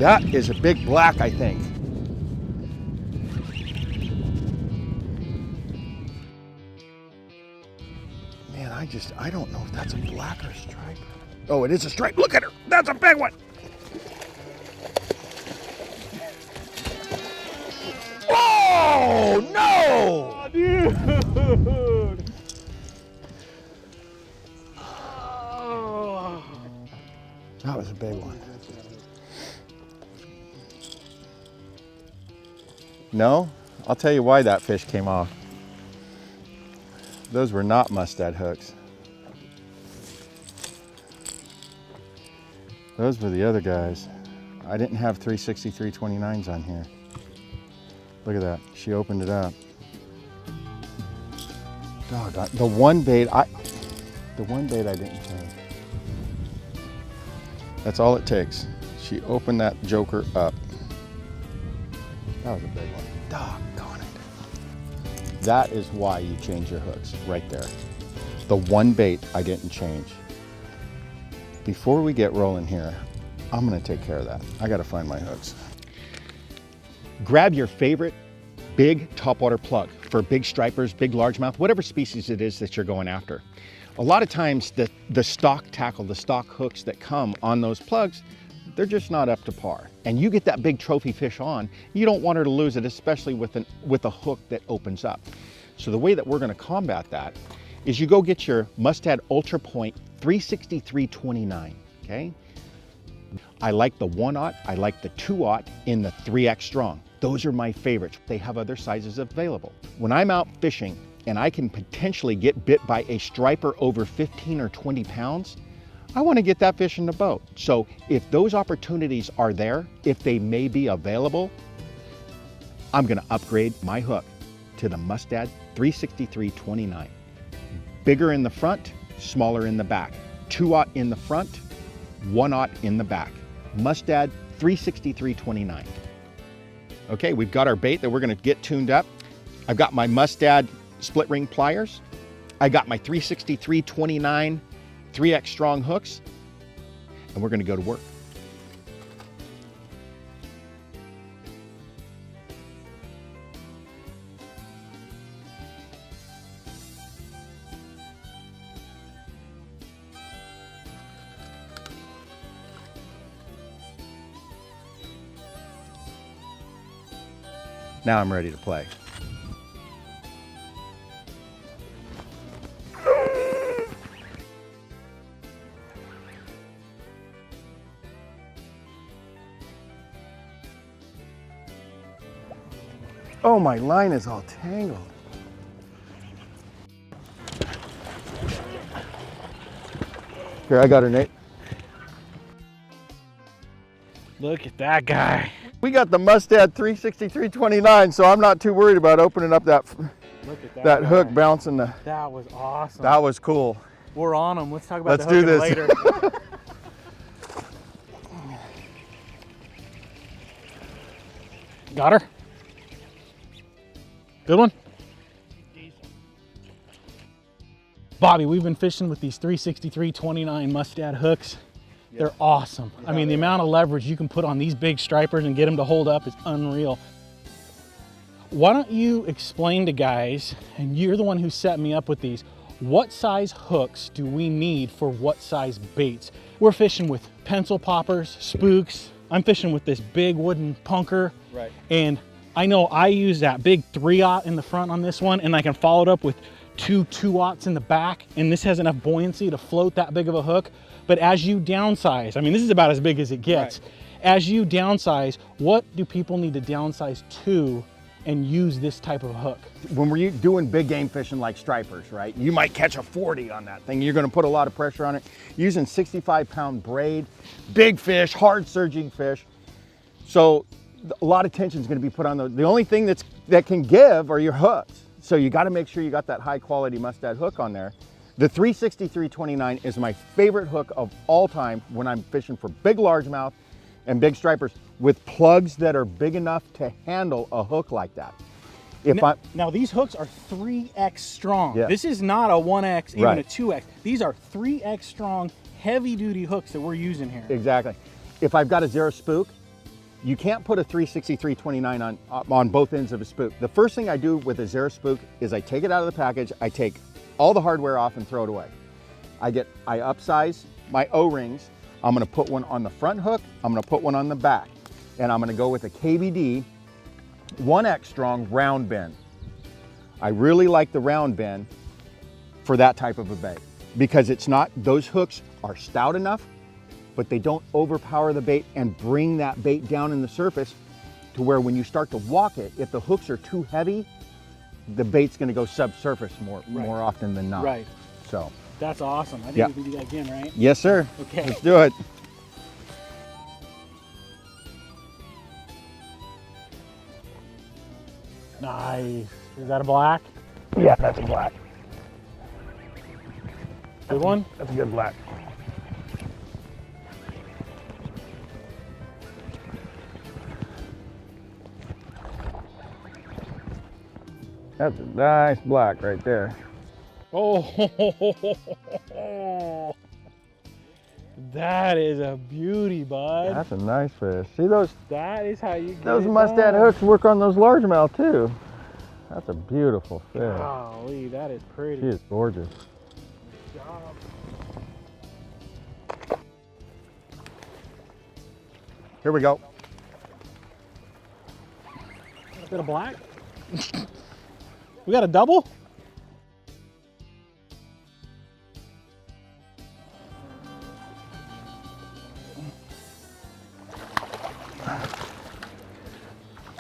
That is a big black, I think. Man, I don't know if that's a black or a stripe. Oh, it is a stripe. Look at her. That's a big one. Oh, no! Oh, dude! Oh. That was a big one. No? I'll tell you why that fish came off. Those were not Mustad hooks. Those were the other guys. I didn't have 363 29s on here. Look at that. She opened it up. Dog, the one bait I didn't change. That's all it takes. She opened that joker up. That was a big one. Doggone it. That is why you change your hooks, right there. The one bait I didn't change. Before we get rolling here, I'm gonna take care of that. I gotta find my hooks. Grab your favorite big topwater plug for big stripers, big largemouth, whatever species it is that you're going after. A lot of times the stock tackle, the stock hooks that come on those plugs, they're just not up to par. And you get that big trophy fish on, you don't want her to lose it, especially with a hook that opens up. So the way that we're gonna combat that is you go get your Mustad Ultra Point 363-29, okay? I like the 1/0, I like the 2/0 in the 3X strong. Those are my favorites. They have other sizes available. When I'm out fishing and I can potentially get bit by a striper over 15 or 20 pounds, I want to get that fish in the boat. So if those opportunities are there, if they may be available, I'm going to upgrade my hook to the Mustad 363-29. Bigger in the front, smaller in the back. 2/0 in the front, 1/0 in the back. Mustad 363-29. Okay, we've got our bait that we're gonna get tuned up. I've got my Mustad split ring pliers. I got my 363-29 3X strong hooks, and we're gonna go to work. Now I'm ready to play. Oh, my line is all tangled. Here, I got her, Nate. Look at that guy. We got the Mustad 363-29, so I'm not too worried about opening up that hook bouncing the. That was awesome. That was cool. We're on them. Let's talk about Let's the hook do this later. Got her. Good one. Bobby, we've been fishing with these 363-29 Mustad hooks. They're awesome. I mean, the amount of leverage you can put on these big stripers and get them to hold up is unreal. Why don't you explain to guys, and you're the one who set me up with these, what size hooks do we need for what size baits? We're fishing with pencil poppers, spooks. I'm fishing with this big wooden punker. Right. And I know I use that big 3/0 in the front on this one, and I can follow it up with two 2/0s in the back, and this has enough buoyancy to float that big of a hook. But as you downsize, I mean, this is about as big as it gets. Right. As you downsize, what do people need to downsize to and use this type of hook? When we're doing big game fishing like stripers, right? You might catch a 40 on that thing. You're gonna put a lot of pressure on it. Using 65-pound braid, big fish, hard surging fish. So a lot of tension is gonna be put on those. The only thing that can give are your hooks. So you gotta make sure you got that high quality Mustad hook on there. The 363-29 is my favorite hook of all time when I'm fishing for big largemouth and big stripers with plugs that are big enough to handle a hook like that. Now these hooks are 3X strong. Yeah. This is not a 1X, even right. a 2X. These are 3X strong, heavy duty hooks that we're using here. Exactly. If I've got a zero spook, You can't put a 363-29 on both ends of a spook. The first thing I do with a Zara spook is I take it out of the package, I take all the hardware off and throw it away. I upsize my O-rings. I'm gonna put one on the front hook, I'm gonna put one on the back, and I'm gonna go with a KBD 1X strong round bend. I really like the round bend for that type of a bait because it's not, those hooks are stout enough, but they don't overpower the bait and bring that bait down in the surface to where when you start to walk it, if the hooks are too heavy, the bait's gonna go subsurface more often than not. Right. So. That's awesome. I think we can do that again, right? Yes, sir. Okay. Let's do it. Nice. Is that a black? Yeah, that's a black. Good one? That's a good black. That's a nice black right there. Oh, that is a beauty, bud. That's a nice fish. See those? That is how you get Those it Mustad done. hooks work on those largemouth too. That's a beautiful fish. Golly, that is pretty. She is gorgeous. Good job. Here we go. A bit of black. We got a double?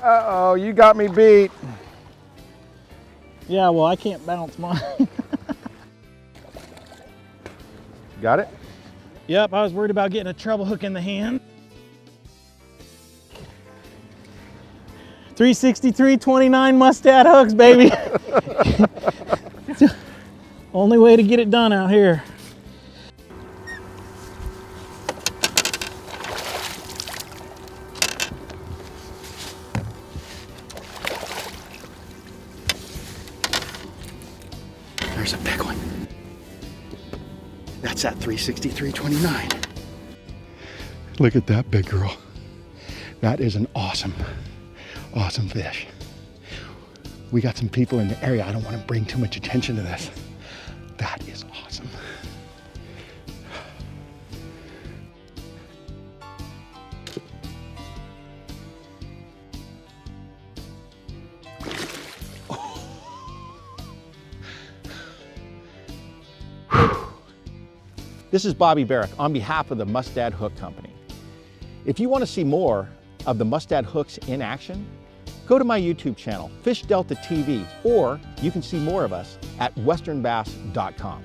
Uh-oh, you got me beat. Yeah, well, I can't bounce mine. Got it? Yep, I was worried about getting a treble hook in the hand. 363-29 Mustad hooks, baby. It's the only way to get it done out here. There's a big one. That's that 363-29. Look at that big girl. That is an awesome fish. We got some people in the area. I don't want to bring too much attention to this. That is awesome. This is Bobby Barrack on behalf of the Mustad Hook Company. If you want to see more of the Mustad hooks in action, go to my YouTube channel, Fish Delta TV, or you can see more of us at westernbass.com.